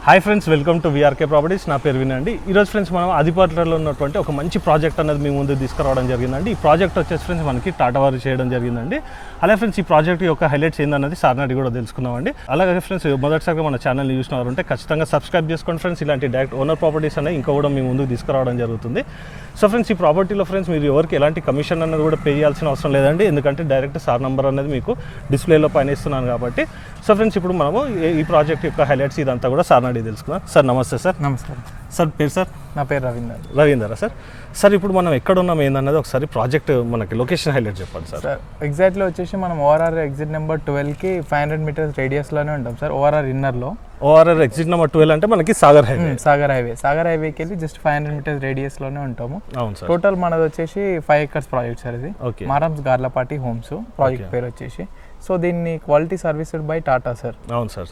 Hi friends, welcome to VRK properties. నా పేరు వినండి. ఈరోజు ఫ్రెండ్స్ మనం ఆదిపట్లలో ఉన్నటువంటి ఒక మంచి ప్రాజెక్ట్ అనేది మీ ముందు తీసుకురావడం జరిగిందండి. ఈ ప్రాజెక్ట్ వచ్చేసి ఫ్రెండ్స్ మనకి టాటా వారు చేయడం జరిగిందండి. అలాగే ఫ్రెండ్స్ ఈ ప్రాజెక్ట్ యొక్క హైలైట్స్ ఏందన్నది సార్నాడి కూడా తెలుసుకున్నామండి. అలాగే ఫ్రెండ్స్ మొదటిసారిగా మన ఛానల్ని చూసిన వారు ఉంటే ఖచ్చితంగా సబ్స్క్రైబ్ చేసుకోండి ఫ్రెండ్స్. ఇలాంటి డైరెక్ట్ ఓనర్ ప్రాపర్టీస్ అనేవి ఇంకా కూడా మీ ముందుకు తీసుకురావడం జరుగుతుంది. సో ఫ్రెండ్స్ ఈ ప్రాపర్టీలో ఫ్రెండ్స్ మీరు ఎవరికి ఎలాంటి కమిషన్ అనేది కూడా పే చేయాల్సిన అవసరం లేదండి, ఎందుకంటే డైరెక్ట్ సార్ నెంబర్ అనేది మీకు డిస్ప్లేలో పైన ఇస్తున్నాను కాబట్టి. సో ఫ్రెండ్స్ ఇప్పుడు మనము ఈ ప్రాజెక్ట్ యొక్క హైలైట్స్ ఇదంతా కూడా సార్నాడి తెలుసుకుందాం. సార్ నమస్తే సార్. నమస్కారం సార్. పేరు సార్? నా పేరు రవీందర్ సార్. సార్ ఇప్పుడు మనం ఎక్కడ ఉన్నాం ఏందన్నది ఒకసారి ప్రాజెక్ట్ మనకి లొకేషన్ హైలైట్ చెప్పండి సార్. ఎగ్జాక్ట్లీ వచ్చేసి మనం ఓఆర్ఆర్ ఎగ్జిట్ నెంబర్ 12కి 500 మీటర్స్ రేడియస్లోనే ఉంటాం సార్. ఓఆర్ఆర్ ఇన్నర్లో. ఓఆర్ఆర్ ఎగ్జిట్ నెంబర్ 12 అంటే మనకి సాగర్ హైవేకి వెళ్ళి జస్ట్ 500 మీటర్స్ రేడియస్లోనే ఉంటాము. అవును సార్. టోటల్ మనది వచ్చేసి 5 acres ప్రాజెక్ట్ సార్. ఇది మారమ్స్ గార్లపాటి హోమ్స్ ప్రాజెక్ట్ పేరు వచ్చేసి. సో దీన్ని quality serviced by Tata sir. అవును సార్.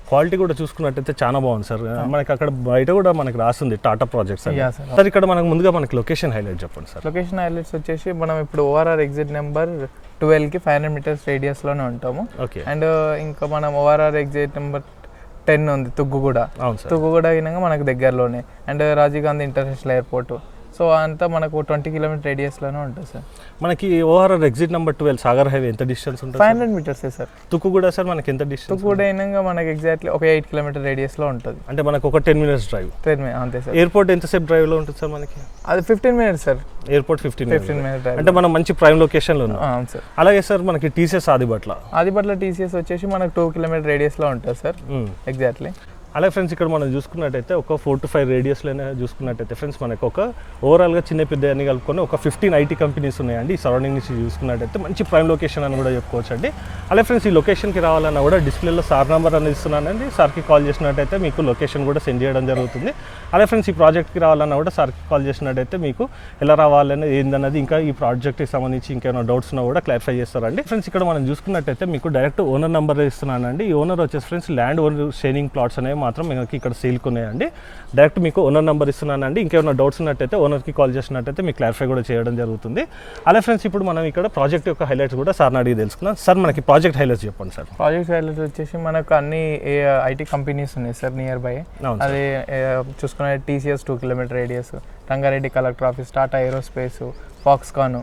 క్వాలిటీ కూడా చూసుకున్నట్టయితే చాలా బాగుంది సార్. మనకి అక్కడ బయట కూడా మనకి రాస్తుంది టాటా ప్రాజెక్ట్స్ సార్. ఇక్కడ మనకు ముందుగా మనకి లొకేషన్ హైలైట్ చెప్పండి సార్. లొకేషన్ హైలైట్స్ వచ్చేసి మనం ఇప్పుడు ఓఆర్ఆర్ ఎగ్జిట్ నెంబర్ 12కి 500 మీటర్స్ రేడియస్లోనే ఉంటాము. అండ్ ఇంకా మనం ఓఆర్ఆర్ ఎగ్జిట్ నెంబర్ 10 ఉంది తుగ్గుగూడ. తుగ్గుగూడ అయినాక మనకు దగ్గరలోనే. And Rajiv Gandhi international airport. So అంతా మనకు 20 కిలోమీటర్ రేడియస్లోనే ఉంటుంది సార్. మనకి ORR exit number 12 Sagar highway ఎంత డిస్టెన్స్ ఉంటుంది? 500 మీటర్స్ సార్. తుక్కుగూడ సార్ మనకి ఎంత డిస్టెన్స్? తుక్కుగూడ అయినాక మనకి ఎగ్జాక్ట్లీ ఒక 8 కిలోమీటర్ రేడియస్లో ఉంటుంది. అంటే మనకు ఒక 10 minutes డ్రైవ్. అంతే సార్. ఎయిర్పోర్ట్ ఎంతసేపు డ్రైవ్లో ఉంటుంది సార్ మనకి? అది 15 minutes sir. Airport 15 minutes drive. అంటే మనం మంచి ప్రైమ్ లొకేషన్లో ఉన్నాం. అవును సార్. అలాగే సార్ మనకి టీసీఎస్ ఆదిబట్ల టీసీఎస్ వచ్చేసి మనకు 2 కిలోమీటర్ రేడియస్లో ఉంటుంది సార్. ఎగ్జాక్ట్లీ. అలాగే ఫ్రెండ్స్ ఇక్కడ మనం చూసుకున్నట్టయితే ఒక 4 to 5 రేడియస్లోనే చూసుకున్నట్టయితే ఫ్రెండ్స్ మనకు ఒక ఓవరాల్గా చిన్న పెద్ద అన్ని కలుపుకొని ఒక 15 IT కంపెనీస్ ఉన్నాయండి. ఈ సరౌండింగ్ నుంచి చూసుకున్నట్టయితే మంచి ప్రైమ్ లొకేషన్ అని కూడా చెప్పుకోవచ్చు అండి. అలాగే ఫ్రెండ్స్ ఈ లొకేషన్కి రావాలన్నా కూడా డిస్ప్లేలో సార్ నెంబర్ అనేది ఇస్తున్నానండి. సార్కి కాల్ చేసినట్టయితే మీకు లొకేషన్ కూడా సెండ్ చేయడం జరుగుతుంది. అలాగే ఫ్రెండ్స్ ఈ ప్రాజెక్ట్కి రావాలన్నా కూడా సార్కి కాల్ చేసినట్టయితే మీకు ఎలా రావాలనేది ఏందన్నది ఇంకా ఈ ప్రాజెక్ట్కి సంబంధించి ఇంకేమైనా డౌట్స్ ఉన్నా కూడా క్లారిఫై చేస్తారండి. ఫ్రెండ్స్ ఇక్కడ మనం చూసుకున్నట్టయితే మీకు డైరెక్ట్ ఓనర్ నెంబర్ ఇస్తున్నానండి. ఈ ఓనర్ వచ్చేసి friends land owner sharing plots అనేవి మాత్రం మనకి ఇక్కడ సేల్కి ఉన్నాయండి. డైరెక్ట్ మీకు ఓనర్ నెంబర్ ఇస్తున్నానండి. ఇంకేమైనా డౌట్స్ ఉన్నట్టయితే ఓనర్కి కాల్ చేసినట్టయితే మీకు క్లారిఫై కూడా చేయడం జరుగుతుంది. అలా ఫ్రెండ్స్ ఇప్పుడు మనం ఇక్కడ ప్రాజెక్ట్ యొక్క హైలైట్స్ కూడా సార్ని అడిగి తెలుసుకుందాం. సార్ మనకి ప్రాజెక్ట్ హైలైట్స్ చెప్పండి సార్. ప్రాజెక్ట్ హైలైట్స్ వచ్చేసి మనకు అన్ని IT కంపెనీస్ ఉన్నాయి సార్ నియర్ బై. అది చూసుకునే TCS 2 kilometer radius, Rangareddy collector office, Tata aerospace, Foxconn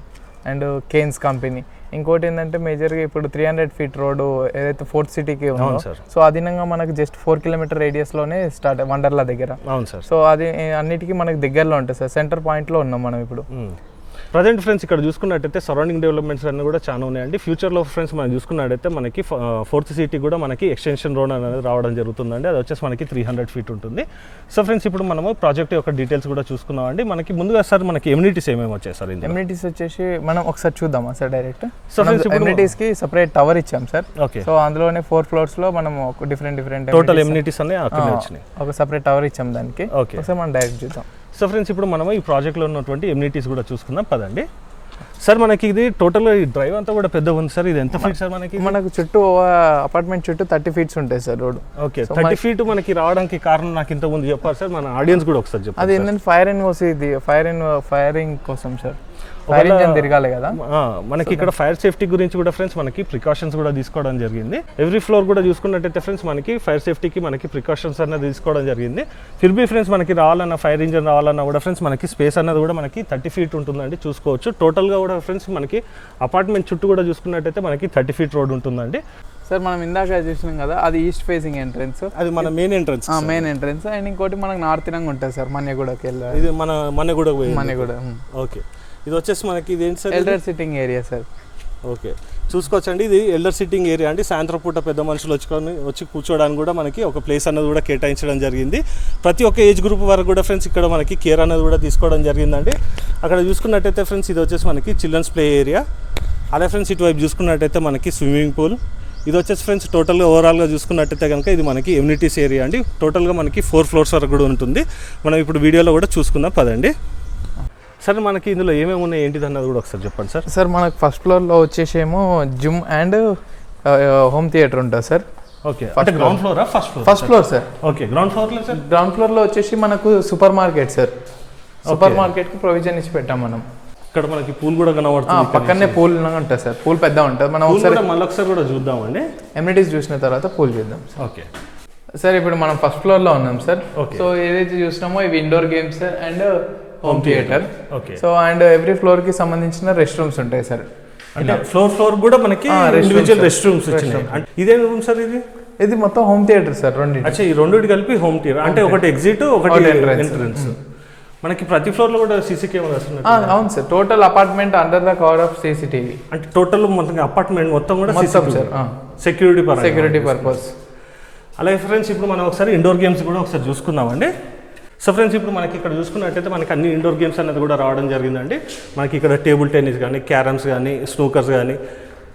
and Kaynes company. ఇంకోటి ఏంటంటే మేజర్గా ఇప్పుడు 300 feet రోడ్డు ఏదైతే ఫోర్త్ సిటీకి ఉందో, సో అదినంగా మనకు జస్ట్ 4 కిలోమీటర్ రేడియస్లోనే స్టార్ట్ వండర్లా దగ్గర. అవును సార్. సో అది అన్నిటికీ మనకు దగ్గరలో ఉంటుంది సార్. సెంటర్ పాయింట్లో ఉన్నాం మనం ఇప్పుడు. ప్రజెంట్ ఫ్రెండ్స్ ఇక్కడ చూసుకున్నట్టయితే సరౌండింగ్ డెవలప్మెంట్స్ అన్నీ కూడా చాలా ఉన్నాయండి. ఫ్యూచర్లో ఫ్రెండ్స్ మనం చూసుకున్నట్టయితే మనకి 4th సిటీ కూడా మనకి ఎక్స్టెన్షన్ రోడ్ అనేది రావడం జరుగుతుందండి. అది వచ్చేసి మనకి 300 feet ఉంటుంది. సో ఫ్రెండ్స్ ఇప్పుడు మనము ప్రాజెక్ట్ యొక్క డీటెయిల్స్ కూడా చూసుకున్నామండి. మనకి ముందుగా సార్ మనకి ఎమ్యూనిటీస్ ఏమేమి వచ్చాయి సార్? ఎమ్యూనిటీస్ వచ్చేసి మనం ఒకసారి చూద్దామా సార్ డైరెక్ట్. సో ఎమ్యూనిటీస్కి సపరేట్ టవర్ ఇచ్చాం సార్. ఓకే. సో అందులోనే 4 floors లో మనం డిఫరెంట్ టోటల్ ఎమ్యూనిటీస్ అన్ని అక్కడ వచ్చినాయి. ఒక సపరేట్ టవర్ ఇచ్చాం దానికి. ఓకే. ఒకసారి మనం డైరెక్ట్ చూద్దాం. సో ఫ్రెండ్స్ ఇప్పుడు మనం ఈ ప్రాజెక్ట్లో ఉన్నటువంటి ఎమ్యూనిటీస్ కూడా చూసుకుందాం పదండి. సార్ మనకి ఇది టోటల్ ఈ డ్రైవ్ అంతా కూడా పెద్ద ఉంది సార్. ఇది ఎంత ఫీట్ సార్? మనకు చుట్టూ అపార్ట్మెంట్ చుట్టూ 30 feet ఉంటాయి సార్ రోడ్. ఓకే. 30 feet మనకి రావడానికి కారణం నాకు ఇంత ముందు చెప్పారు సార్, మన ఆడియన్స్ కూడా ఒకసారి చెప్పారు. అది ఏంటంటే ఫైరింగ్ కోసం సార్. ఫైర్ ఇంజిన్ తిరగాలి కదా మనకి. ఇక్కడ ఫైర్ సేఫ్టీ గురించి కూడా ఫ్రెండ్స్ మనకి ప్రికాషన్స్ కూడా తీసుకోవడం జరిగింది. ఎవ్రీ ఫ్లోర్ కూడా చూసుకున్నట్టయితే ఫ్రెండ్స్ మనకి ఫైర్ సేఫ్టీకి మనకి ప్రికాషన్స్ అనేది తీసుకోవడం జరిగింది. ఫిర్బీ ఫ్రెండ్స్ మనకి రావాలన్నా ఫైర్ ఇంజిన్ రావాలన్నా కూడా ఫ్రెండ్స్ మనకి స్పేస్ అనేది కూడా మనకి 30 feet ఉంటుందండి. చూసుకోవచ్చు టోటల్గా కూడా ఫ్రెండ్స్ మనకి అపార్ట్మెంట్ చుట్టూ కూడా చూసుకున్నట్టయితే మనకి 30 feet రోడ్ ఉంటుందండి. సార్ మనం ఇందాక చూసినాం కదా, అది ఈస్ట్ ఫేసింగ్ ఎంట్రన్స్. అది మన మెయిన్ ఎంట్రన్స్. అండ్ ఇంకోటి మనకు నార్త్ తినంగా ఉంటుంది సార్, మన్యగూడకి వెళ్ళాలి. ఇది మన మన్యగూడ. ఓకే. ఇది వచ్చేసి మనకి ఇది ఏంటి sir? Elder sitting area sir. Okay. చూసుకోవచ్చండి ఇది ఎల్డర్ సిట్టింగ్ ఏరియా అండి. సాయంత్రం పూట పెద్ద మనుషులు వచ్చి కూర్చోడానికి కూడా మనకి ఒక ప్లేస్ అనేది కూడా కేటాయించడం జరిగింది. ప్రతి ఒక్క ఏజ్ గ్రూప్ వరకు కూడా ఫ్రెండ్స్ ఇక్కడ మనకి కేర్ అనేది కూడా తీసుకోవడం జరిగిందండి. అక్కడ చూసుకున్నట్టయితే ఫ్రెండ్స్ ఇది వచ్చేసి మనకి చిల్డ్రన్స్ ప్లే ఏరియా. అదే ఫ్రెండ్స్ ఇటువైపు చూసుకున్నట్టయితే మనకి స్విమ్మింగ్ పూల్. ఇది వచ్చేసి ఫ్రెండ్స్ టోటల్గా ఓవరాల్గా చూసుకున్నట్టయితే కనుక ఇది మనకి ఎమ్యూనిటీస్ ఏరియా అండి. టోటల్గా మనకి 4 floors వరకు కూడా ఉంటుంది. మనం ఇప్పుడు వీడియోలో కూడా చూసుకుందాం పదండి. సార్ మనకి ఇందులో ఏమేమి ఉన్నాయి ఏంటిది అన్నది కూడా ఒకసారి చెప్పండి సార్. సార్ మనకు ఫస్ట్ ఫ్లోర్లో వచ్చేసి ఏమో జిమ్ అండ్ హోమ్ థియేటర్ ఉంటుంది సార్. ఓకే. అంటే ground flora? First floor sir. Okay. Ground ఫ్లోర్లో సార్? గ్రౌండ్ ఫ్లోర్లో వచ్చేసి మనకు సూపర్ మార్కెట్ సార్. సూపర్ మార్కెట్కి ప్రొవిజన్ ఇచ్చి పెట్టాం మనం. ఇక్కడ మనకి పూల్ కూడా కనబడుతుంది. పక్కనే పూల్ ఉంటుంది సార్. పూల్ పెద్ద ఉంటుంది. మనం ఒకసారి మళ్ళీ ఒకసారి కూడా చూద్దామండి. ఎమ్యూనిటీస్ చూసిన తర్వాత పూల్ చూద్దాం. ఓకే. సార్ ఇప్పుడు మనం ఫస్ట్ ఫ్లోర్ లో ఉన్నాం సార్. Okay. సో ఏదైతే చూసినామో ఇవి indoor games and home theatre. Okay. So and every floor కి సంబంధించిన రెస్ట్ రూమ్స్ ఉంటాయి సార్. అంటే ఫ్లోర్ కూడా మనకి ఇండివిజువల్ రెస్ట్ రూమ్స్ వచ్చినాయి. అంటే ఇదే రూమ్ సార్ ఇది మొత్తం హోమ్ థియేటర్ సార్. అచ్చా, ఈ రెండింటి కలిపి హోమ్ థియేటర్. అంటే ఒకటి ఎగ్జిట్ ఒకటి ఎంట్రన్స్. మనకి ప్రతి ఫ్లోర్ లో కూడా సీసీ కెమెరాస్ ఉన్నాయి. అవును sir, total apartment under the cover of CCTV. అంటే టోటల్ మొత్తం అపార్ట్మెంట్ మొత్తం కూడా సార్ సెక్యూరిటీ పర్పస్. అలాగే ఫ్రెండ్స్ ఇప్పుడు మనం ఒకసారి ఇండోర్ గేమ్స్ కూడా ఒకసారి చూసుకుందామండి. సో ఫ్రెండ్స్ ఇప్పుడు మనకి ఇక్కడ చూసుకున్నట్టయితే మనకి అన్ని ఇండోర్ గేమ్స్ అనేది కూడా రావడం జరిగిందండి. మనకి ఇక్కడ టేబుల్ టెన్నిస్ కానీ, క్యారమ్స్ కానీ, స్నూకర్స్ కానీ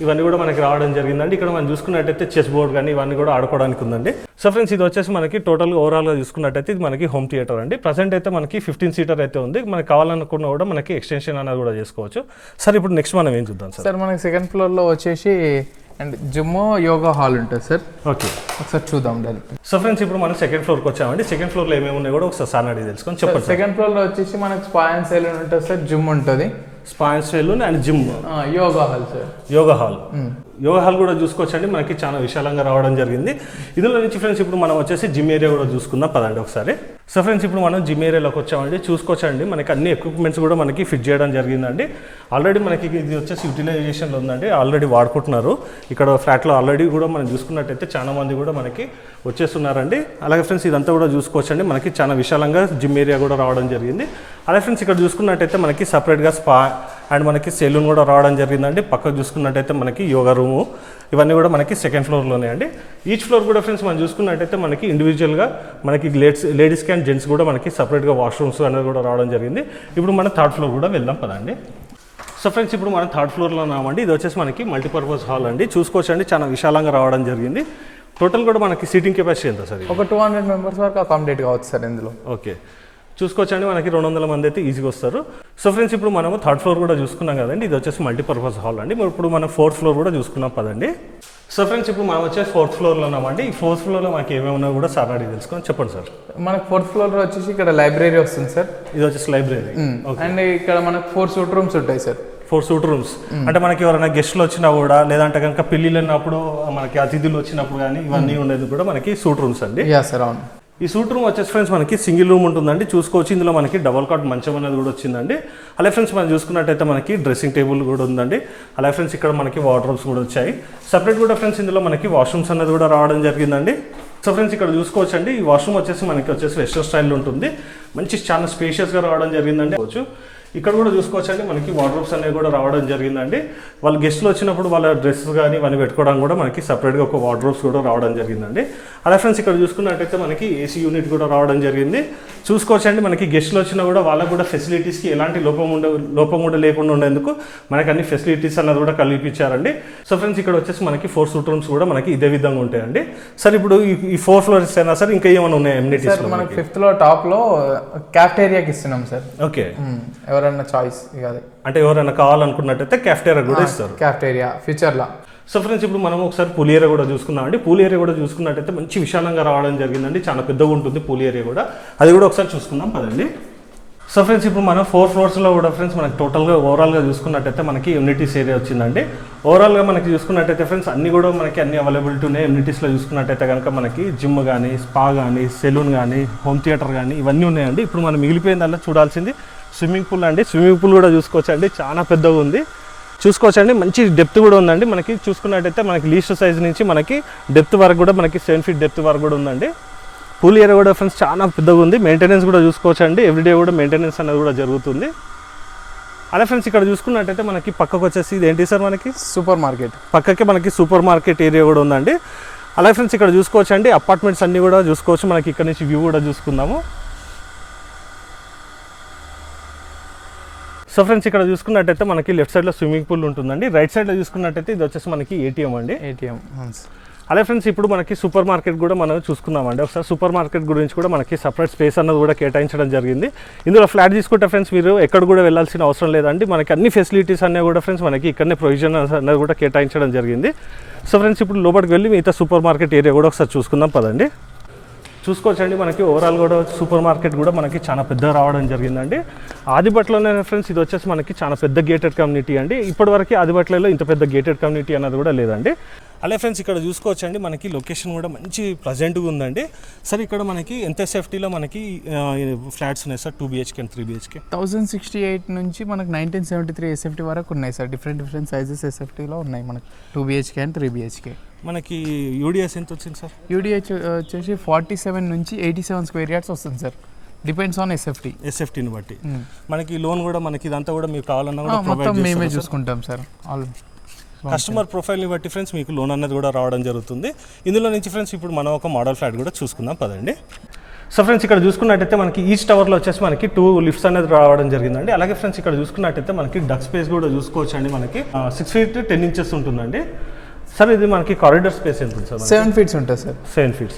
ఇవన్నీ కూడా మనకి రావడం జరిగిందండి. ఇక్కడ మనం చూసుకున్నట్టయితే చెస్ బోర్డ్ కానీ ఇవన్నీ కూడా ఆడుకోవడానికి ఉందండి. సో ఫ్రెండ్స్ ఇది వచ్చేసి మనకి టోటల్ ఓవరాల్గా చూసుకున్నట్టయితే ఇది మనకి హోమ్ థియేటర్ అండి. ప్రజెంట్ అయితే మనకి 15 సీటర్ అయితే ఉంది. మనకి కావాలనుకున్నా కూడా మనకి ఎక్స్టెన్షన్ అనేది కూడా చేసుకోవచ్చు. సార్ ఇప్పుడు నెక్స్ట్ మనం ఏం చూద్దాం సార్? మనకి సెకండ్ ఫ్లోర్లో వచ్చేసి అండ్ జిమ్, యోగా హాల్ ఉంటుంది సార్. ఓకే, ఒకసారి చూద్దాం దాన్ని. సో ఫ్రెండ్స్ ఇప్పుడు మనం సెకండ్ ఫ్లోర్కి వచ్చామండి. సెకండ్ ఫ్లోర్లో ఏమేమి ఉన్నాయో కూడా ఒకసారి సార్ అడిగి తెలుసుకొని చెప్పండి. సెకండ్ ఫ్లోర్లో వచ్చేసి మనకి స్పా అండ్ సెలూన్ ఉంటుంది సార్, జిమ్ ఉంటుంది. Spa and salon and gym, yoga hall sir. Yoga hall కూడా చూసుకోవచ్చండి. మనకి చాలా విశాలంగా రావడం జరిగింది. ఇందులో నుంచి ఫ్రెండ్స్ ఇప్పుడు మనం వచ్చేసి జిమ్ ఏరియా కూడా చూసుకుందాం పదండి ఒకసారి. సో ఫ్రెండ్స్ ఇప్పుడు మనం జిమ్ ఏరియాలోకి వచ్చామండి. చూసుకోవచ్చండి మనకి అన్ని ఎక్విప్మెంట్స్ కూడా మనకి ఫిట్ చేయడం జరిగిందండి. ఆల్రెడీ మనకి ఇది వచ్చేసి యూటిలైజేషన్లో ఉందండి, ఆల్రెడీ వాడుకుంటున్నారు. ఇక్కడ ఫ్లాట్లో ఆల్రెడీ కూడా మనం చూసుకున్నట్టయితే చాలా మంది కూడా మనకి వచ్చేస్తున్నారండి. అలాగే ఫ్రెండ్స్ ఇదంతా కూడా చూసుకోవచ్చండి. మనకి చాలా విశాలంగా జిమ్ ఏరియా కూడా రావడం జరిగింది. అలాగే ఫ్రెండ్స్ ఇక్కడ చూసుకున్నట్టయితే మనకి సపరేట్గా స్పా అండ్ మనకి సెలూన్ కూడా రావడం జరిగిందండి. పక్కకు చూసుకున్నట్టయితే మనకి యోగా రూము ఇవన్నీ కూడా మనకి సెకండ్ ఫ్లోర్లోనే అండి. ఈచ్ ఫ్లోర్ కూడా ఫ్రెండ్స్ మనం చూసుకున్నట్టయితే మనకి ఇండివిజువల్గా మనకి లేడీస్కి అండ్ జెంట్స్ కూడా మనకి సపరేట్గా వాష్రూమ్స్ అనేది కూడా రావడం జరిగింది. ఇప్పుడు మనం థర్డ్ ఫ్లోర్ కూడా వెళ్దాం పదండి. సో ఫ్రెండ్స్ ఇప్పుడు మనం థర్డ్ ఫ్లోర్లో ఉన్నామండి. ఇది వచ్చేసి మనకి మల్టీపర్పస్ హాల్ అండి. చూసుకోవచ్చండి చాలా విశాలంగా రావడం జరిగింది. టోటల్ కూడా మనకి సీటింగ్ కెపాసిటీ ఎంత సార్? ఒక 200 మెంబర్స్ వరకు అకామిడేట్ కావచ్చు సార్ ఇందులో. ఓకే, చూసుకోవచ్చండి మనకి 200 మంది అయితే ఈజీగా వస్తారు. సో ఫ్రెండ్స్ ఇప్పుడు మనము థర్డ్ ఫ్లోర్ కూడా చూసుకున్నాం కదండి. ఇది వచ్చేసి మల్టీపర్పస్ హాల్ అండి. ఇప్పుడు మనం ఫోర్త్ ఫ్లోర్ కూడా చూసుకున్నాం పదండి. సో ఫ్రెండ్స్ ఇప్పుడు మనం వచ్చేసి ఫోర్త్ ఫ్లోర్లో ఉన్నామండి. ఈ ఫోర్త్ ఫ్లోర్లో మనకి ఏమేమి ఉన్నాయో కూడా సార్ అడిగి తెలుసుకొని చెప్పండి సార్. మనకు ఫోర్త్ ఫ్లోర్లో వచ్చేసి ఇక్కడ లైబ్రరీ వస్తుంది సార్. ఇది వచ్చేసి లైబ్రరీ అండ్ ఇక్కడ మనకు 4 సూట్ రూమ్స్ ఉంటాయి సార్. 4 సూట్ రూమ్స్ అంటే మనకి ఎవరైనా గెస్ట్లు వచ్చినా కూడా లేదంటే కనుక పెళ్ళిళ్ళు ఉన్నప్పుడు మనకి అతిథులు వచ్చినప్పుడు కానీ ఇవన్నీ ఉండేది కూడా మనకి సూట్ రూమ్స్ అండి. సార్ అవును. ఈ సూట్ రూమ్ వచ్చేసి ఫ్రెండ్స్ మనకి సింగిల్ రూమ్ ఉంటుందండి. చూసుకోవచ్చు ఇందులో మనకి డబల్ కాట్ మంచం అనేది కూడా వచ్చిందండి. అలాగే ఫ్రెండ్స్ మనం చూసుకున్నట్టయితే మనకి డ్రెస్సింగ్ టేబుల్ కూడా ఉందండి. అలాగే ఫ్రెండ్స్ ఇక్కడ మనకి వార్డ్రోబ్స్ కూడా వచ్చాయి. సపరేట్ కూడా ఫ్రెండ్స్ ఇందులో మనకి వాష్రూమ్స్ అనేది కూడా రావడం జరిగిందండి. సో ఫ్రెండ్స్ ఇక్కడ చూసుకోవచ్చండి ఈ వాష్రూమ్ వచ్చేసి మనకి వచ్చేసి వెస్టర్న్ స్టైల్లో ఉంటుంది. మంచి చాలా స్పేషియస్గా రావడం జరిగిందండి. ఇక్కడ కూడా చూసుకోవచ్చండి మనకి వార్డ్రోబ్స్ అనేవి కూడా రావడం జరిగిందండి. వాళ్ళు గెస్ట్లు వచ్చినప్పుడు వాళ్ళ డ్రెస్సెస్ కానీ ఇవన్నీ పెట్టుకోవడానికి కూడా మనకి సపరేట్గా ఒక వార్డ్రోబ్స్ కూడా రావడం జరిగిందండి. అలా ఫ్రెండ్స్ ఇక్కడ చూసుకున్నట్టయితే మనకి ఏసీ యూనిట్ కూడా రావడం జరిగింది. చూసుకోవచ్చండి మనకి గెస్ట్లు వచ్చినా కూడా వాళ్ళకు కూడా ఫెసిలిటీస్కి ఎలాంటి లోపం కూడా లేకుండా ఉండేందుకు మనకి అన్ని ఫెసిలిటీస్ అన్నది కూడా కల్పించారండి. సో ఫ్రెండ్స్ ఇక్కడ వచ్చేసి మనకి 4 సూట్ రూమ్స్ కూడా మనకి ఇదే విధంగా ఉంటాయండి. సార్ ఇప్పుడు ఈ 4 ఫ్లోర్స్ అయినా సార్ ఇంకా ఏమైనా ఉన్నాయి ఎమ్యూనిటీస్? మనకి 5th లో టాప్ లో క్యాఫ్టేరియాకి ఇస్తున్నాం సార్. ఓకే, ఎవరైనా చాయిస్ అంటే ఎవరైనా కావాలనుకున్నట్టయితే క్యాఫ్టేరియా కూడా ఇస్తారు. క్యాఫ్టేరియా ఫ్యూచర్ లా. సో ఫ్రెండ్స్ ఇప్పుడు మనం ఒకసారి పూల్ ఏరియా కూడా చూసుకుందామండి. పూల్ ఏరియా కూడా చూసుకున్నట్టయితే మంచి విశాలంగా రావడం జరిగిందండి. చాలా పెద్దగా ఉంటుంది పూల్ ఏరియా కూడా. అది కూడా ఒకసారి చూసుకుందాం పదండి. సో ఫ్రెండ్స్ ఇప్పుడు మనం 4 ఫ్లోర్స్లో కూడా ఫ్రెండ్స్ మనకి టోటల్గా ఓవరాల్గా చూసుకున్నట్టయితే మనకి ఎమ్యూనిటీస్ ఏరియా వచ్చిందండి. ఓవరాల్గా మనకి చూసుకున్నట్టయితే ఫ్రెండ్స్ అన్ని కూడా మనకి అన్ని అవైలబిలిటీ ఉన్నాయి. ఎమ్యూనిటీస్లో చూసుకున్నట్టయితే కనుక మనకి జిమ్ కానీ, స్పా కానీ, సెలూన్ కానీ, హోమ్ థియేటర్ కానీ ఇవన్నీ ఉన్నాయండి. ఇప్పుడు మనం మిగిలిపోయిందల్లా చూడాల్సింది స్విమ్మింగ్ పూల్ అండి. స్విమ్మింగ్ పూల్ కూడా చూసుకోవచ్చండి, చాలా పెద్దగా ఉంది. చూసుకోవచ్చండి మంచి డెప్త్ కూడా ఉందండి. మనకి చూసుకున్నట్టయితే మనకి లీస్ట్ సైజ్ నుంచి మనకి డెప్త్ వరకు కూడా మనకి 7 ఫీట్ డెప్త్ వరకు కూడా ఉందండి. పూల్ ఏరియా కూడా ఫ్రెండ్స్ చాలా పెద్దగా ఉంది. మెయింటెనెన్స్ కూడా చూసుకోవచ్చండి, ఎవ్రీడే కూడా మెయింటెనెన్స్ అనేది కూడా జరుగుతుంది. అలా ఫ్రెండ్స్ ఇక్కడ చూసుకున్నట్టయితే మనకి పక్కకు వచ్చేసి ఇది ఏంటి సార్ మనకి సూపర్ మార్కెట్. పక్కకే మనకి సూపర్ మార్కెట్ ఏరియా కూడా ఉందండి. అలాగే ఫ్రెండ్స్ ఇక్కడ చూసుకోవచ్చండి అపార్ట్మెంట్స్ అన్నీ కూడా చూసుకోవచ్చు. మనకి ఇక్కడ నుంచి వ్యూ కూడా చూసుకుందాము. సో ఫ్రెండ్స్ ఇక్కడ చూసుకున్నట్టయితే మనకి లెఫ్ట్ సైడ్లో స్విమ్మింగ్ పూల్ ఉంటుందండి. రైట్ సైడ్లో చూసుకున్నట్టయితే ఇది వచ్చేసి మనకి ఏటీఎం అండి. ఏటీఎం. అలాగే ఫ్రెండ్స్ ఇప్పుడు మనకి సూపర్ మార్కెట్ కూడా మనం చూసుకుందామండి. ఒకసారి సూపర్ మార్కెట్ గురించి కూడా మనకి సపరేట్ స్పేస్ అన్నది కూడా కేటాయించడం జరిగింది. ఇందులో ఫ్లాట్ తీసుకుంటే ఫ్రెండ్స్ మీరు ఎక్కడ కూడా వెళ్ళాల్సిన అవసరం లేదండి. మనకి అన్ని ఫెసిలిటీస్ అన్నీ కూడా ఫ్రెండ్స్ మనకి ఇక్కడనే ప్రొవిజన్ అనేది కూడా కేటాయించడం జరిగింది. సో ఫ్రెండ్స్ ఇప్పుడు లోపలికి వెళ్ళి మిగతా సూపర్ మార్కెట్ ఏరియా కూడా ఒకసారి చూసుకుందాం పదండి. చూసుకోవచ్చండి మనకి ఓవరాల్ కూడా సూపర్ మార్కెట్ కూడా మనకి చాలా పెద్దగా రావడం జరిగిందండి. ఆదిబట్లోనే ఫ్రెండ్స్ ఇది వచ్చేసి మనకి చాలా పెద్ద గేటెడ్ కమ్యూనిటీ అండి. ఇప్పటివరకు ఆదిబట్లలో ఇంత పెద్ద గేటెడ్ కమ్యూనిటీ అన్నది కూడా లేదండి. అలాగే ఫ్రెండ్స్ ఇక్కడ చూసుకోవచ్చండి మనకి లొకేషన్ కూడా మంచి ప్రజెంట్గా ఉందండి. సార్ ఇక్కడ మనకి ఎంత ఎస్ఎఫ్టీలో మనకి ఫ్లాట్స్ ఉన్నాయి సార్? 2 BHK and 3 BHK. 1068 నుంచి మనకు 1973 ఎస్ఎఫ్టీ వరకు ఉన్నాయి సార్. డిఫరెంట్ సైజెస్ ఎస్ఎఫ్టీలో ఉన్నాయి మనకి 2 BHK అండ్ 3 BHK. మనకి యూడిఎస్ ఎంత వచ్చింది సార్? యూడిహెచ్ వచ్చేసి 47 నుంచి 87 స్క్వేర్ యార్డ్స్ వస్తుంది సార్. డిపెండ్స్ ఆన్ ఎస్ఎఫ్టీని బట్టి. మనకి లోన్ కూడా మనకి ఇదంతా కూడా మీకు కావాలన్నా కూడా మొత్తం మేమే చూసుకుంటాం సార్. కస్టమర్ ప్రొఫైల్ని బట్టి ఫ్రెండ్స్ మీకు లోన్ అన్నది కూడా రావడం జరుగుతుంది. ఇందులో నుంచి ఫ్రెండ్స్ ఇప్పుడు మనం ఒక మోడల్ ఫ్లాట్ కూడా చూసుకుందాం పదండి. సో ఫ్రెండ్స్ ఇక్కడ చూసుకున్నట్టయితే మనకి ఈచ్ టవర్లో వచ్చేసి మనకి 2 లిఫ్ట్స్ అనేది రావడం జరిగిందండి. అలాగే ఫ్రెండ్స్ ఇక్కడ చూసుకున్నట్టయితే మనకి డక్ స్పేస్ కూడా చూసుకోవచ్చు అండి. మనకి 6 feet 10 inches ఉంటుందండి. సార్ ఇది మనకి కారిడార్ స్పేస్ ఎంత ఉంటుంది సార్? 7 feet ఉంటుంది సార్. 7 feet.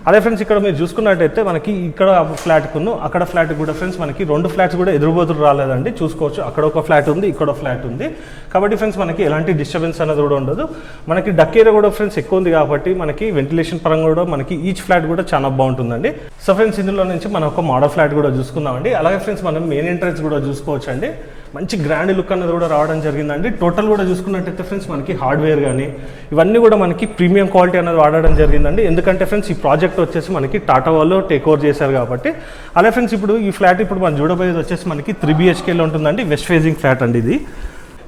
అదే ఫ్రెండ్స్ ఇక్కడ మీరు చూసుకున్నట్టయితే మనకి ఇక్కడ ఫ్లాట్కును అక్కడ ఫ్లాట్ కూడా ఫ్రెండ్స్ మనకి 2 ఫ్లాట్స్ కూడా ఎదురుబోతులు రాలేదండి. చూసుకోవచ్చు, అక్కడ ఒక ఫ్లాట్ ఉంది, ఇక్కడ ఒక ఫ్లాట్ ఉంది. కాబట్టి ఫ్రెండ్స్ మనకి ఎలాంటి డిస్టర్బెన్స్ అనేది కూడా ఉండదు. మనకి డక్ ఏరియా కూడా ఫ్రెండ్స్ ఎక్కువ ఉంది కాబట్టి మనకి వెంటిలేషన్ పరంగా కూడా మనకి ఈచ్ ఫ్లాట్ కూడా చాలా బాగుంటుందండి. సో ఫ్రెండ్స్ ఇందులో నుంచి మనం ఒక మోడల్ ఫ్లాట్ కూడా చూసుకుందామండి. అలాగే ఫ్రెండ్స్ మనం మెయిన్ ఎంట్రన్స్ కూడా చూసుకోవచ్చు అండి. మంచి గ్రాండ్ లుక్ అనేది కూడా రావడం జరిగిందండి. టోటల్ కూడా చూసుకున్నట్టయితే ఫ్రెండ్స్ మనకి హార్డ్వేర్ కానీ ఇవన్నీ కూడా మనకి ప్రీమియం క్వాలిటీ అనేది వాడడం జరిగిందండి. ఎందుకంటే ఫ్రెండ్స్ ఈ ప్రాజెక్ట్ వచ్చేసి మనకి టాటా వాళ్ళు టేక్ ఓవర్ చేశారు కాబట్టి. అలాగే ఫ్రెండ్స్ ఇప్పుడు ఈ ఫ్లాట్ ఇప్పుడు మనం చూడబోయేది వచ్చేసి మనకి 3 BHKలో ఉంటుందండి. వెస్ట్ ఫేజింగ్ ఫ్లాట్ అండి ఇది.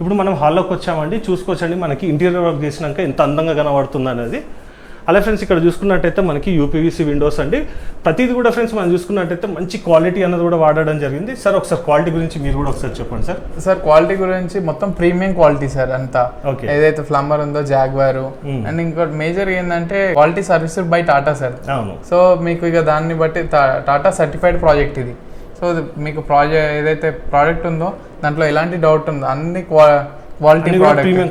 ఇప్పుడు మనం హాల్లోకి వచ్చామండి. చూసుకోవచ్చండి మనకి ఇంటీరియర్ వర్క్ చేసినాక ఎంత అందంగా కనబడుతుంది అనేది. అలాగే ఫ్రెండ్స్ ఇక్కడ చూసుకున్నట్టయితే మనకి UPVC విండోస్ అండి. ప్రతిదీ కూడా ఫ్రెండ్స్ మనం చూసుకున్నట్టయితే మంచి క్వాలిటీ అనేది కూడా వాడడం జరిగింది. సార్ ఒకసారి క్వాలిటీ గురించి మీరు కూడా ఒకసారి చెప్పండి సార్. సార్ క్వాలిటీ గురించి మొత్తం ప్రీమియం క్వాలిటీ సార్ అంతా. ఏదైతే ఫ్లంబర్ ఉందో జాగ్వార్ అండ్ ఇంకోటి మేజర్ ఏంటంటే quality serviced by Tata sir. అవును. సో మీకు ఇక దాన్ని బట్టి టాటా సర్టిఫైడ్ ప్రాజెక్ట్ ఇది. సో మీకు ఏదైతే ప్రోడక్ట్ ఉందో దాంట్లో ఎలాంటి డౌట్ ఉందో అన్ని ప్రీమియం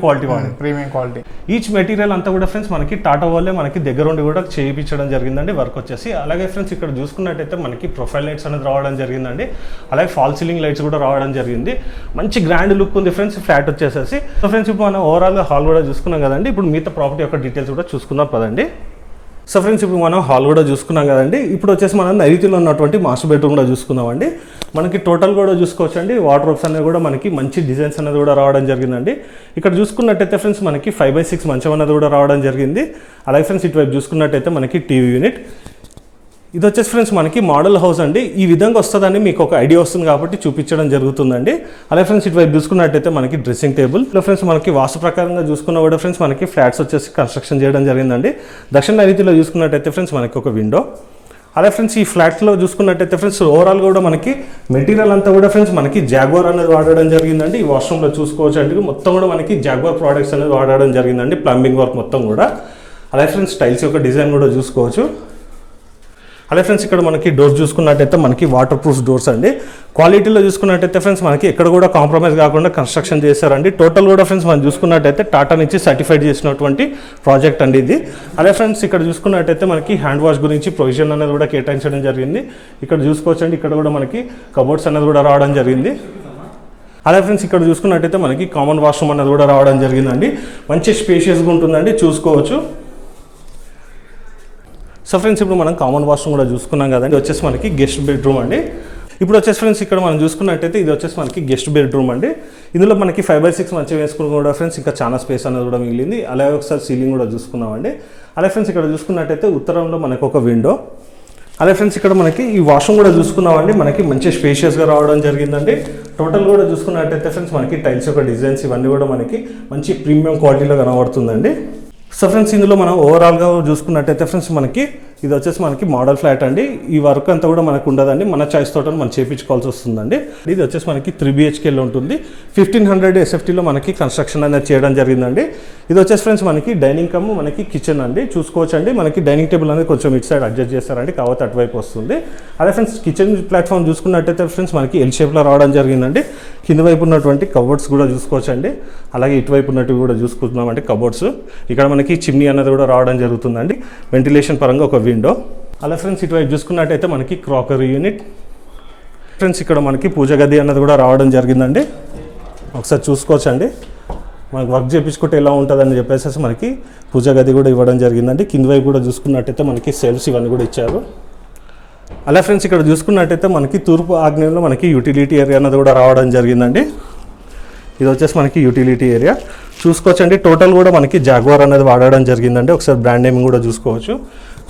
క్వాలిటీ. ఈచ్ మెటీరియల్ అంతా కూడా ఫ్రెండ్స్ మనకి టాటా వాళ్ళే మనకి దగ్గర ఉండి కూడా చేయించడం జరిగిందండి వర్క్ వచ్చేసి. అలాగే ఫ్రెండ్స్ ఇక్కడ చూసుకున్నట్టయితే మనకి ప్రొఫైల్ లైట్స్ అనేది రావడం జరిగిందండి. అలాగే ఫాల్ సీలింగ్ లైట్స్ కూడా రావడం జరిగింది. మంచి గ్రాండ్ లుక్ ఉంది ఫ్రెండ్స్ ఫ్లాట్ వచ్చేసేసి. సో ఫ్రెండ్స్ ఇప్పుడు మనం ఓవరాల్గా హాల్ కూడా చూసుకున్నాం కదండి. ఇప్పుడు మిగతా ప్రాపర్టీ యొక్క డీటెయిల్స్ కూడా చూసుకుందాం పదండి. సో ఫ్రెండ్స్ ఇప్పుడు మనం హాల్ కూడా చూసుకున్నాం కదండి. ఇప్పుడు వచ్చేసి మనం నైరుతిలో ఉన్నటువంటి మాస్టర్ బెడ్రూమ్ కూడా చూసుకుందామండి. మనకి టోటల్ కూడా చూసుకోవచ్చండి. వార్డ్రోబ్స్ అనేవి కూడా మనకి మంచి డిజైన్స్ అనేది కూడా రావడం జరిగిందండి. ఇక్కడ చూసుకున్నట్టయితే ఫ్రెండ్స్ మనకి 5x6 మంచం అనేది కూడా రావడం జరిగింది. అలాగే ఫ్రెండ్స్ ఇటువైపు చూసుకున్నట్టయితే మనకి టీవీ యూనిట్. ఇది వచ్చేసి ఫ్రెండ్స్ మనకి మోడల్ హౌస్ అండి. ఈ విధంగా వస్తుందని మీకు ఒక ఐడియా వస్తుంది కాబట్టి చూపించడం జరుగుతుందండి. అలాగే ఫ్రెండ్స్ ఇటువైపు చూసుకున్నట్టయితే మనకి డ్రెస్సింగ్ టేబుల్. ఫ్రెండ్స్ మనకి వాస్తు ప్రకారంగా చూసుకున్న కూడా ఫ్రెండ్స్ మనకి ఫ్లాట్స్ వచ్చేసి కన్స్ట్రక్షన్ చేయడం జరిగిందండి. దక్షిణ నైరుతిలో చూసుకున్నట్టయితే ఫ్రెండ్స్ మనకి ఒక విండో. అలాగే ఫ్రెండ్స్ ఈ ఫ్లాట్లో చూసుకున్నట్టయితే ఫ్రెండ్స్ ఓవరాల్గా కూడా మనకి మెటీరియల్ అంతా కూడా ఫ్రెండ్స్ మనకి జాగ్వార్ అనేది వాడడం జరిగిందండి. ఈ వాష్రూమ్లో చూసుకోవచ్చు అంటే మొత్తం కూడా మనకి జాగ్వార్ ప్రోడక్ట్స్ అనేది వాడడం జరిగిందండి. ప్లంబింగ్ వర్క్ మొత్తం కూడా. అలాగే ఫ్రెండ్స్ టైల్స్ యొక్క డిజైన్ కూడా చూసుకోవచ్చు. అలాగే ఫ్రెండ్స్ ఇక్కడ మనకి డోర్స్ చూసుకున్నట్టయితే మనకి వాటర్ ప్రూఫ్ డోర్స్ అండి. క్వాలిటీలో చూసుకున్నట్టయితే ఫ్రెండ్స్ మనకి ఎక్కడ కూడా కాంప్రమైజ్ కాకుండా కన్స్ట్రక్షన్ చేశారండి. టోటల్ కూడా ఫ్రెండ్స్ మనం చూసుకున్నట్టయితే టాటా నుంచి సర్టిఫైడ్ చేసినటువంటి ప్రాజెక్ట్ అండి ఇది. అలాగే ఫ్రెండ్స్ ఇక్కడ చూసుకున్నట్టయితే మనకి హ్యాండ్ వాష్ గురించి ప్రొవిజన్ అనేది కూడా కేటాయించడం జరిగింది. ఇక్కడ చూసుకోవచ్చండి ఇక్కడ కూడా మనకి కబోర్డ్స్ అనేది కూడా రావడం జరిగింది. అలాగే ఫ్రెండ్స్ ఇక్కడ చూసుకున్నట్టయితే మనకి కామన్ వాష్రూమ్ అనేది కూడా రావడం జరిగిందండి. మంచి స్పేషియస్గా ఉంటుందండి, చూసుకోవచ్చు. సో ఫ్రెండ్స్ ఇప్పుడు మనం కామన్ వాష్రూమ్ కూడా చూసుకున్నాం కదండి. వచ్చేసి మనకి గెస్ట్ బెడ్రూమ్ అండి. ఇప్పుడు వచ్చేసి ఫ్రెండ్స్ ఇక్కడ మనం చూసుకున్నట్టయితే ఇది వచ్చేసి మనకి గెస్ట్ బెడ్రూమ్ అండి. ఇందులో మనకి 5x6 మంచిగా వేసుకుని కూడా ఫ్రెండ్స్ ఇంకా చాలా స్పేస్ అనేది కూడా మిగిలింది. అలాగే ఒకసారి సీలింగ్ కూడా చూసుకున్నామండి. అలాగే ఫ్రెండ్స్ ఇక్కడ చూసుకున్నట్టయితే ఉత్తరంలో మనకు ఒక విండో. అలాగే ఫ్రెండ్స్ ఇక్కడ మనకి ఈ వాష్రూమ్ కూడా చూసుకున్నామండి. మనకి మంచి స్పేషియస్గా రావడం జరిగిందండి. టోటల్ కూడా చూసుకున్నట్టయితే ఫ్రెండ్స్ మనకి టైల్స్ యొక్క డిజైన్స్ ఇవన్నీ కూడా మనకి మంచి ప్రీమియం క్వాలిటీలో కనబడుతుందండి. సో ఫ్రెండ్స్ ఇందులో మనం ఓవరాల్గా చూసుకున్నట్టయితే ఫ్రెండ్స్ మనకి ఇది వచ్చేసి మనకి మోడల్ ఫ్లాట్ అండి. ఈ వర్క్ అంతా కూడా మనకు ఉండదండి, మన చాయిస్ తోట మనం చేయించుకోవాల్సి వస్తుందండి. ఇది వచ్చేసి మనకి 3 BHKలో ఉంటుంది. 1500 SFTలో మనకి కన్స్ట్రక్షన్ అనేది చేయడం జరిగిందండి. ఇది వచ్చేసి ఫ్రెండ్స్ మనకి డైనింగ్ కమ్ మనకి కిచెన్ అండి. చూసుకోవచ్చండి మనకి డైనింగ్ టేబుల్ అనేది కొంచెం ఇటు సైడ్ అడ్జస్ట్ చేస్తారండి, కాబట్టి అటువైపు వస్తుంది. అదే ఫ్రెండ్స్ కిచెన్ ప్లాట్ఫామ్ చూసుకున్నట్టయితే ఫ్రెండ్స్ మనకి ఎల్ షేప్లో రావడం జరిగిందండి. కింద వైపు ఉన్నటువంటి కబోర్డ్స్ కూడా చూసుకోవచ్చండి. అలాగే ఇటువైపు ఉన్నట్టు కూడా చూసుకుంటున్నామండి కబోర్డ్స్. ఇక్కడ మనకి చిమ్నీ అనేది కూడా రావడం జరుగుతుందండి. వెంటిలేషన్ పరంగా ఒక విండో. అలా ఫ్రెండ్స్ ఇటువైపు చూసుకున్నట్టయితే మనకి క్రాకరీ యూనిట్. ఫ్రెండ్స్ ఇక్కడ మనకి పూజ గది అన్నది కూడా రావడం జరిగిందండి. ఒకసారి చూసుకోవచ్చండి మనకి వర్క్ చేయించుకుంటే ఎలా ఉంటుందని చెప్పేసి మనకి పూజ గది కూడా ఇవ్వడం జరిగిందండి. కింద వైపు కూడా చూసుకున్నట్టయితే మనకి సెల్ఫ్స్ ఇవన్నీ కూడా ఇచ్చారు. అలా ఫ్రెండ్స్ ఇక్కడ చూసుకున్నట్టయితే మనకి తూర్పు ఆగ్నేయంలో మనకి యూటిలిటీ ఏరియా అన్నది కూడా రావడం జరిగిందండి. ఇది వచ్చేసి మనకి యూటిలిటీ ఏరియా చూసుకోవచ్చండి. టోటల్ కూడా మనకి జాగ్వార్ అనేది వాడడం జరిగిందండి. ఒకసారి బ్రాండ్ నేమింగ్ కూడా చూసుకోవచ్చు.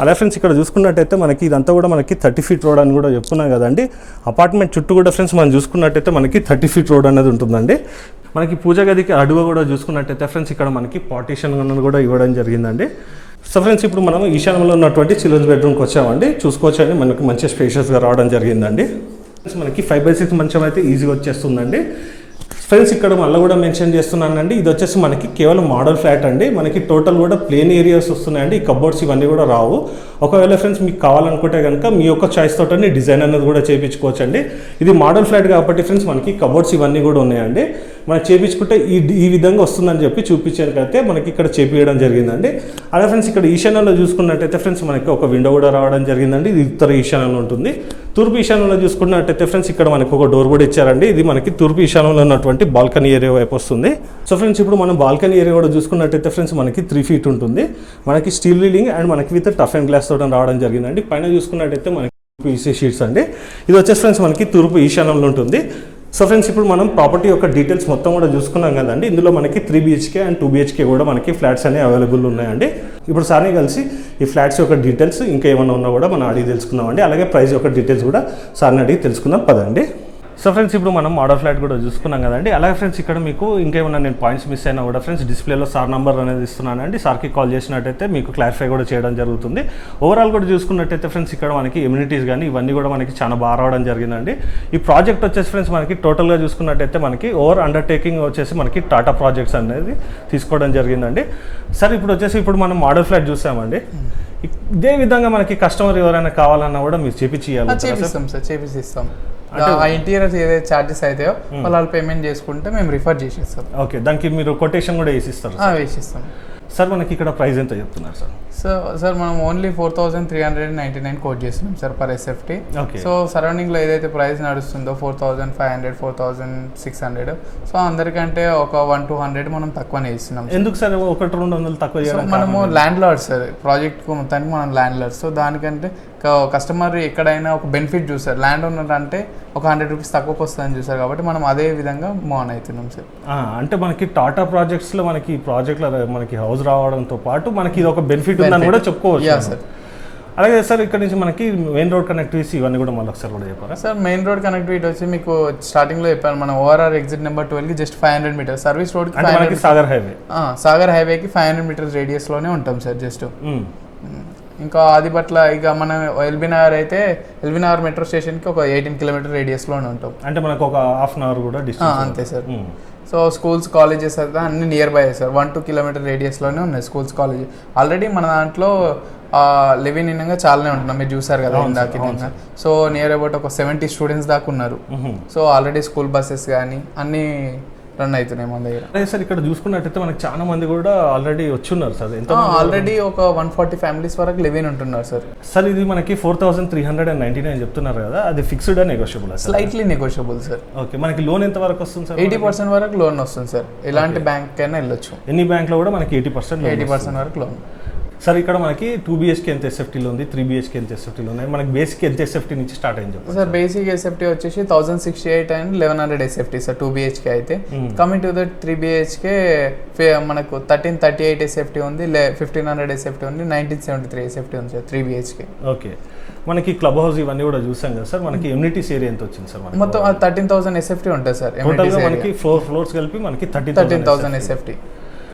అలా ఫ్రెండ్స్ ఇక్కడ చూసుకున్నట్టయితే మనకి ఇదంతా కూడా మనకి 30 ఫీట్ రోడ్ అని కూడా చెప్పుకున్నాం కదండి. అపార్ట్మెంట్ చుట్టూ కూడా ఫ్రెండ్స్ మనం చూసుకున్నట్టయితే మనకి 30 ఫీట్ రోడ్ అనేది ఉంటుందండి. మనకి పూజ గదికి అడుగు కూడా చూసుకున్నట్టయితే ఫ్రెండ్స్ ఇక్కడ మనకి పార్టీషన్ అనేది కూడా ఇవ్వడం జరిగిందండి. సో ఫ్రెండ్స్ ఇప్పుడు మనం ఈశాన్యంలో ఉన్నటువంటి చిల్డ్రన్స్ బెడ్రూమ్కి వచ్చామండి. చూసుకోవచ్చండి మనకి మంచి స్పేషియస్గా రావడం జరిగిందండి. మనకి 5x6 మంచం అయితే ఈజీగా వచ్చేస్తుందండి. ఫ్రెండ్స్ ఇక్కడ మళ్ళీ కూడా మెన్షన్ చేస్తున్నానండి, ఇది వచ్చేసి మనకి కేవలం మోడల్ ఫ్లాట్ అండి. మనకి టోటల్ కూడా ప్లేన్ ఏరియాస్ వస్తున్నాయండి. ఈ కబోర్డ్స్ ఇవన్నీ కూడా రావు. ఒకవేళ ఫ్రెండ్స్ మీకు కావాలనుకుంటే కనుక మీ యొక్క చాయిస్ తోటని డిజైన్ అనేది కూడా చేయించుకోవచ్చు అండి. ఇది మోడల్ ఫ్లాట్ కాబట్టి ఫ్రెండ్స్ మనకి కబోర్డ్స్ ఇవన్నీ కూడా ఉన్నాయండి. మనం చేయించుకుంటే ఈ విధంగా వస్తుందని చెప్పి చూపించానికైతే మనకి ఇక్కడ చేపించడం జరిగిందండి. అదే ఫ్రెండ్స్ ఇక్కడ ఈశాన్యంలో చూసుకున్నట్టయితే ఫ్రెండ్స్ మనకి ఒక విండో కూడా రావడం జరిగిందండి. ఇది ఉత్తర ఈశాన్యంలో ఉంటుంది. తూర్పు ఈశాన్యంలో చూసుకున్నట్టయితే ఫ్రెండ్స్ ఇక్కడ మనకి ఒక డోర్ కూడా ఇచ్చారండి. ఇది మనకి తూర్పు ఈశాన్యంలో ఉన్నటువంటి బాల్కనీ ఏరియా వైపు వస్తుంది. సో ఫ్రెండ్స్ ఇప్పుడు మనం బాల్కనీ ఏరియా కూడా చూసుకున్నట్టయితే ఫ్రెండ్స్ మనకి 3 ఫీట్ ఉంటుంది. మనకి స్టీల్ రీలింగ్ అండ్ మనకి విత్ టఫ్ అండ్ గ్లాస్ తోటి రావడం జరిగిందండి. పైన చూసుకున్నట్టయితే మనకి పీసీ షీట్స్ అండి. ఇది వచ్చేసి ఫ్రెండ్స్ మనకి తూర్పు ఈశాన్యంలో ఉంటుంది. సో ఫ్రెండ్స్ ఇప్పుడు మనం ప్రాపర్టీ యొక్క డీటెయిల్స్ మొత్తం కూడా చూసుకున్నాం కదండి. ఇందులో మనకి 3 BHK అండ్ 2 BHK కూడా మనకి ఫ్లాట్స్ అనేవి అవైలబుల్ ఉన్నాయండి. ఇప్పుడు సార్ని కలిసి ఈ ఫ్లాట్స్ యొక్క డీటెయిల్స్ ఇంకా ఏమైనా ఉన్నా కూడా మనం అడిగి తెలుసుకుందామండి. అలాగే ప్రైస్ యొక్క డీటెయిల్స్ కూడా సార్ని అడిగి తెలుసుకుందాం పదండి. సో ఫ్రెండ్స్ ఇప్పుడు మనం మోడల్ ఫ్లాట్ కూడా చూసుకున్నాం కదండి. అలాగే ఫ్రెండ్స్ ఇక్కడ మీకు ఇంకేమైనా నేను పాయింట్స్ మిస్ అయినా కూడా ఫ్రెండ్స్ డిస్ప్లేలో సార్ నంబర్ అనేది ఇస్తున్నానండి. సార్కి కాల్ చేసినట్టయితే మీకు క్లారిఫై కూడా చేయడం జరుగుతుంది. ఓవరాల్ కూడా చూసుకున్నట్టయితే ఫ్రెండ్స్ ఇక్కడ మనకి ఇమ్యూనిటీస్ కానీ ఇవన్నీ కూడా మనకి చాలా బాగా రావడం జరిగిందండి. ఈ ప్రాజెక్ట్ వచ్చేసి ఫ్రెండ్స్ మనకి టోటల్గా చూసుకున్నట్టయితే మనకి ఓవర్ అండర్టేకింగ్ వచ్చేసి మనకి టాటా ప్రాజెక్ట్స్ అనేది తీసుకోవడం జరిగిందండి. సార్ ఇప్పుడు మనం మోడల్ ఫ్లాట్ చూసామండి. ఇదే విధంగా మనకి కస్టమర్ ఎవరైనా కావాలన్నా కూడా మీరు చేపిస్తాం సార్, చేపిస్తాం. ఆ ఇంటీరియర్స్ ఏదైతే ఛార్జెస్ అయితే వాళ్ళు పేమెంట్ చేసుకుంటే మేము రిఫర్ చేసేస్తాం. ఓకే, దానికి మీరు కొటేషన్ కూడా వేసిస్తారు? వేసిస్తాం సార్. మనకి ఇక్కడ ప్రైస్ ఎంత చెప్తున్నారు సార్? సార్ మనం ఓన్లీ 4,399 కోట్ చేస్తున్నాం సార్ పర్ SFT. సో సరౌండింగ్లో ఏదైతే ప్రైస్ నడుస్తుందో 4,500, 4,600, సో అందరికంటే ఒక 100-200 మనం తక్కువనే ఇస్తున్నాం. ఎందుకు సార్ 100-200 తక్కువ? మనము ల్యాండ్ లార్డ్స్ సార్, ప్రాజెక్ట్ మొత్తానికి మనం ల్యాండ్ లార్డ్స్. సో దానికంటే కస్టమర్ ఎక్కడైనా ఒక బెనిఫిట్ చూస్తారు. ల్యాండ్ ఓనర్ అంటే ఒక 100 రూపీస్ తక్కువకి వస్తుందని చూసారు కాబట్టి మనం అదే విధంగా మోన్ అవుతున్నాం సార్. అంటే మనకి టాటా ప్రాజెక్ట్స్లో మనకి ప్రాజెక్ట్లో మనకి హౌస్ రావడంతో పాటు మనకి ఇది ఒక బెనిఫిట్ ఉందని కూడా చెప్పుకోవచ్చు సార్. అలాగే సార్ ఇక్కడ నుంచి మనకి మెయిన్ రోడ్ కనెక్టివిటీస్ ఇవన్నీ కూడా మళ్ళీ ఒకసారి కూడా చెప్పారా సార్? మెయిన్ రోడ్ కనెక్టివిటీ వచ్చి మీకు స్టార్టింగ్లో చెప్పాను, మన ORR ఎగ్జిట్ నెంబర్ 12కి జస్ట్ 500 మీటర్స్, సర్వీస్ రోడ్కి సాగర్ హైవేకి 500 మీటర్స్ రేడియస్లోనే ఉంటాం సార్ జస్ట్. ఇంకా ఆదిపట్ల ఇక మనం ఎల్బీనగర్ అయితే ఎల్బీనగర్ మెట్రో స్టేషన్కి ఒక 18 కిలోమీటర్ రేడియస్లోనే ఉంటాం. అంటే మనకు ఒక హాఫ్ అన్ అవర్ కూడా డిస్టెన్స్. అంతే సార్. సో స్కూల్స్ కాలేజెస్ అయితే అన్ని నియర్ బై సార్, 1-2 కిలోమీటర్ రేడియస్లోనే ఉన్నాయి స్కూల్స్ కాలేజ్. ఆల్రెడీ మన దాంట్లో లివింగ్ ఇన్గా చాలానే ఉంటున్నాం, మీరు చూసారు కదా ఇందాక. సో నియర్ అబౌట్ ఒక 70 స్టూడెంట్స్ దాకా ఉన్నారు. సో ఆల్రెడీ స్కూల్ బస్సెస్ కానీ అన్నీ రన్ అవుతున్నాయి మన దగ్గర. అదే సార్ ఇక్కడ చూసుకున్నట్టయితే మనకి చాలా మంది కూడా ఆల్రెడీ వచ్చున్నారు సార్. ఎంత ఆల్రెడీ ఒక 140 ఫ్యామిలీస్ వరకు లివింగ్ ఉంటున్నారు సార్. సార్ ఇది మనకి 4,399 చెప్తున్నారు కదా, అది fixed negotiable? Slightly negotiable sir. Okay, మనకి లోన్ ఎంత వరకు వస్తుంది సార్? 80% వరకు లోన్ వస్తుంది సార్. ఎలాంటి బ్యాంక్ అయినా వెళ్ళొచ్చు. ఎన్ని బ్యాంక్లో కూడా మనకి 80% వరకు లోన్. సార్ ఇక్కడ మనకి 2 BHK ఎంత SFTలో ఉంది, 3 BHK ఎంత SFTలో ఉన్నాయి? మనకి బేసిక్ ఎంత SFT నుంచి స్టార్ట్ అయింది సార్? బేసిక్ SFT వచ్చేసి 1,068 అండ్ 1,100 SFT సార్ 2 BHK అయితే. కమింగ్ టు ద 3 BHK మనకు 1,338 SFT ఉంది, 1,500 SFT ఉంది, 1,973 SFT ఉంది సార్ 3 BHK. ఓకే, మనకి క్లబ్ హౌస్ ఇవన్నీ కూడా చూసాం కదా సార్. మనకి ఎమ్యూనిటీస్ ఏరియా ఎంత వచ్చింది సార్? మొత్తం 13,000 SFT ఉంటుంది సార్. మనకి 4 floors కలిపి మనకి 13,000 SFT.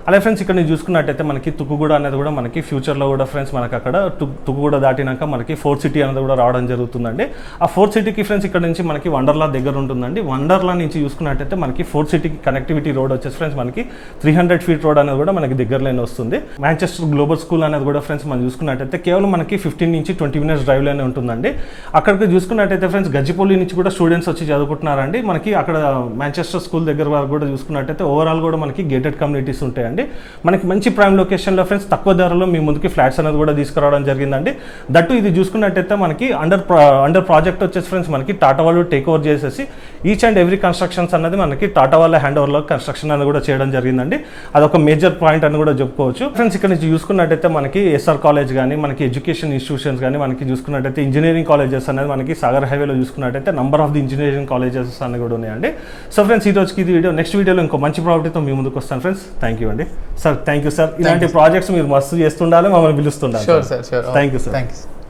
అలాగే ఫ్రెండ్స్ ఇక్కడ నేను చూసుకున్నట్టయితే మనకి తుక్కుగూడ అనేది కూడా మనకి ఫ్యూచర్లో కూడా ఫ్రెండ్స్ మనకి అక్కడ తుక్కుగూడ దాటినాక మనకి 4th సిటీ అనేది కూడా రావడం జరుగుతుందండి. ఆ 4th సిటీకి ఫ్రెండ్స్ ఇక్కడ నుంచి మనకి వండర్లా దగ్గర ఉంటుందండి. వండర్లా నుంచి చూసుకున్నట్టయితే మనకి 4th సిటీకి కనెక్టివిటీ రోడ్ వచ్చేసి ఫ్రెండ్స్ మనకి 300 ఫీట్ రోడ్ అనేది కూడా మనకి దగ్గరలోనే వస్తుంది. మాంచెస్టర్ గ్లోబల్ స్కూల్ అనేది కూడా ఫ్రెండ్స్ మనం చూసుకున్నట్టయితే కేవలం మనకి 15 నుంచి 20 మినిట్స్ డ్రైవ్లోనే ఉంటుందండి. అక్కడికి చూసుకున్నట్టయితే ఫ్రెండ్స్ గచ్చిపల్లి నుంచి కూడా స్టూడెంట్స్ వచ్చి చదువుకుంటున్నారండి. మనకి అక్కడ మాంచెస్టర్ స్కూల్ దగ్గర వరకు కూడా చూసుకున్నట్టయితే ఓవరాల్ కూడా మనకి గేటెడ్ కమ్యూనిటీస్ ఉంటాయి. అండి. మనకి మంచి ప్రైమ్ లొకేషన్లో ఫ్రెండ్స్ తక్కువ ధరలో మీ ముందుకి ఫ్లాట్స్ అనేది కూడా తీసుకురావడం జరిగిందండి. దట్టు ఇది చూసుకున్నట్టయితే మనకి అండర్ ప్రాజెక్ట్ వచ్చేసి ఫ్రెండ్స్ మనకి టాటా వాళ్ళు టేక్ ఓవర్ చేసేసి ఈచ్ అండ్ ఎవ్రీ కన్స్ట్రక్షన్స్ అన్నది మనకి టాటా వాళ్ళ హ్యాండ్ ఓవర్లో కన్స్ట్రక్షన్ అనేది కూడా చేయడం జరిగిందండి. అదొక మేజర్ పాయింట్ అని కూడా చెప్పుకోవచ్చు ఫ్రెండ్స్. ఇక్కడ నుంచి చూసుకున్నట్టయితే మనకి ఎస్ఆర్ కాలేజ్ కానీ మనకి ఎడ్యుకేషన్ ఇన్స్టిట్యూషన్స్ కానీ మనకి చూసుకున్నట్టయితే ఇంజనీరింగ్ కాలేజెస్ అనేది మనకి సాగర్ హైవేలో చూసుకున్నట్టయితే number of the engineering colleges అన్ని కూడా ఉన్నాయండి. సో ఫ్రెండ్స్ ఈ రోజుకి ఇది వీడియో. నెక్స్ట్ వీడియోలో ఇంకో మంచి ప్రాపర్టీతో మీ ముందుకు వస్తాను ఫ్రెండ్స్. థ్యాంక్ యూ అండి సార్. Thank you sir. ఇలాంటి ప్రాజెక్ట్స్ మీరు మస్తు చేస్తుండాలి, మమ్మల్ని పిలుస్తుండాలి. Sure sir, sure. Thank you sir. Thank you.